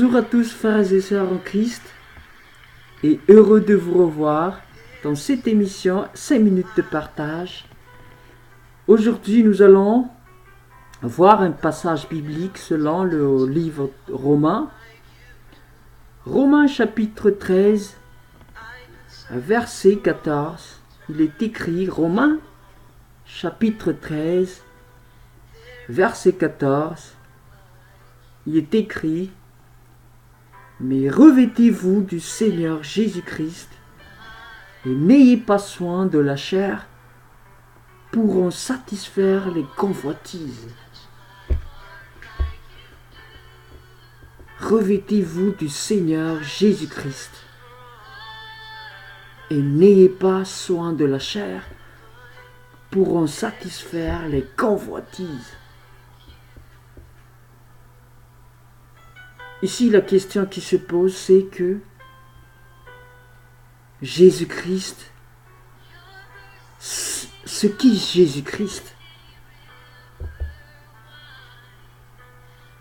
Bonjour à tous frères et sœurs en Christ et heureux de vous revoir dans cette émission 5 minutes de partage. Aujourd'hui nous allons voir un passage biblique selon le livre Romains. Romains chapitre 13 verset 14. Il est écrit Romains chapitre 13 verset 14. Il est écrit: mais revêtez-vous du Seigneur Jésus-Christ et n'ayez pas soin de la chair pour en satisfaire les convoitises. Revêtez-vous du Seigneur Jésus-Christ et n'ayez pas soin de la chair pour en satisfaire les convoitises. Ici, la question qui se pose, c'est que Jésus-Christ, ce qu'est Jésus-Christ?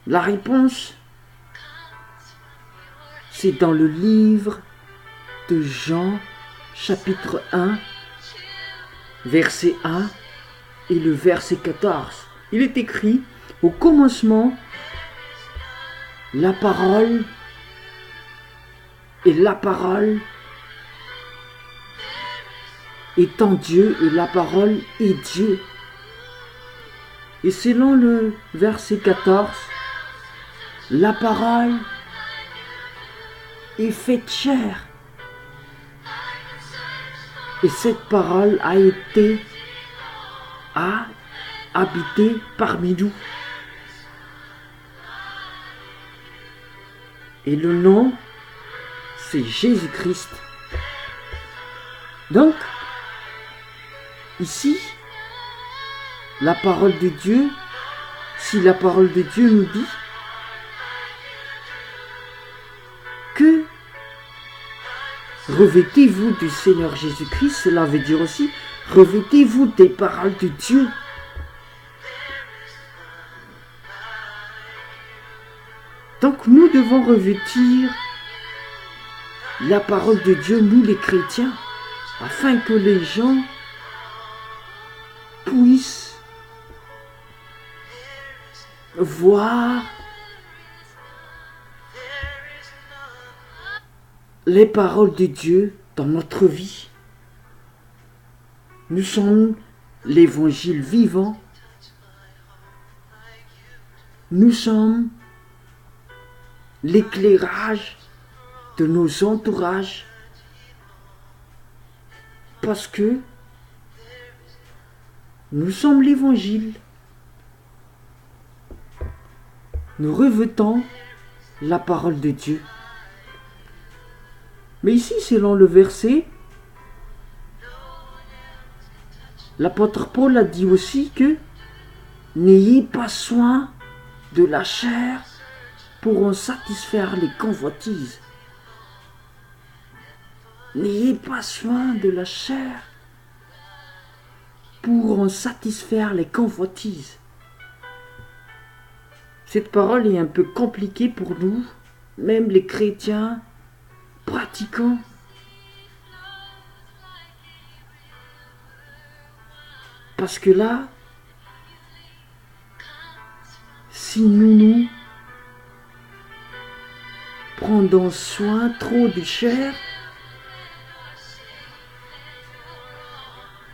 La réponse, c'est dans le livre de Jean, chapitre 1, verset 1 et le verset 14. Il est écrit: au commencement, la parole, et la parole étant Dieu, et la parole est Dieu. Et selon le verset 14, la parole est faite chair. Et cette parole a habité parmi nous. Et le nom, c'est Jésus-Christ. Donc, ici, la parole de Dieu, si la parole de Dieu nous dit que revêtez-vous du Seigneur Jésus-Christ, cela veut dire aussi revêtez-vous des paroles de Dieu. Donc nous devons revêtir la parole de Dieu, nous les chrétiens, afin que les gens puissent voir les paroles de Dieu dans notre vie. Nous sommes l'évangile vivant. Nous sommes l'éclairage de nos entourages, parce que nous sommes l'évangile. Nous revêtons la parole de Dieu. Mais ici, selon le verset, l'apôtre Paul a dit aussi que n'ayez pas soin de la chair pour en satisfaire les convoitises. N'ayez pas soin de la chair pour en satisfaire les convoitises. Cette parole est un peu compliquée pour nous, même les chrétiens pratiquants. Parce que là, si nous prenons soin trop de chair,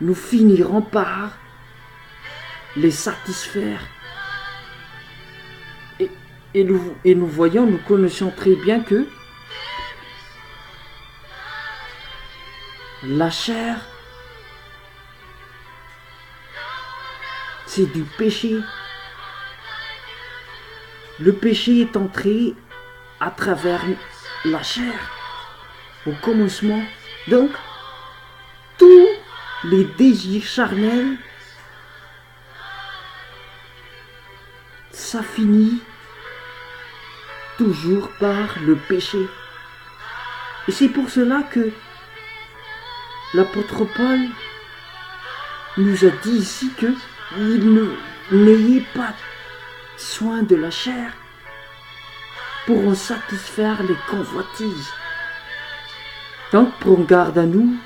nous finirons par les satisfaire. Et nous voyons, nous connaissons très bien que la chair, c'est du péché. Le péché est entré à travers la chair au commencement. Donc, tous les désirs charnels, ça finit toujours par le péché. Et c'est pour cela que l'apôtre Paul nous a dit ici que n'ayez pas soin de la chair pourront satisfaire les convoitises. Donc, prenons garde à nous,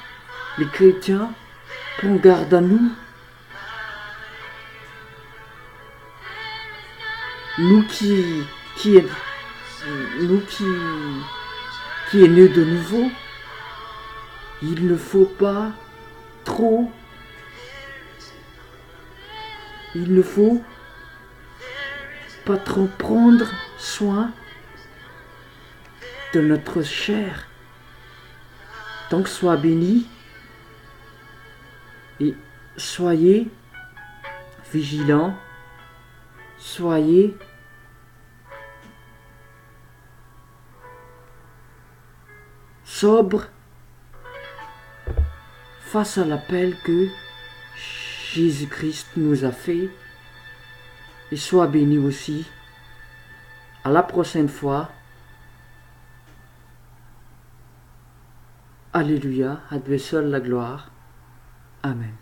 les chrétiens, prenons garde à nous, nous qui est né de nouveau. Il ne faut pas trop, prendre soin de notre chair. Donc sois béni et soyez vigilants, soyez sobres face à l'appel que Jésus-Christ nous a fait, et sois béni aussi. À la prochaine fois. Alléluia, à Dieu seul la gloire. Amen.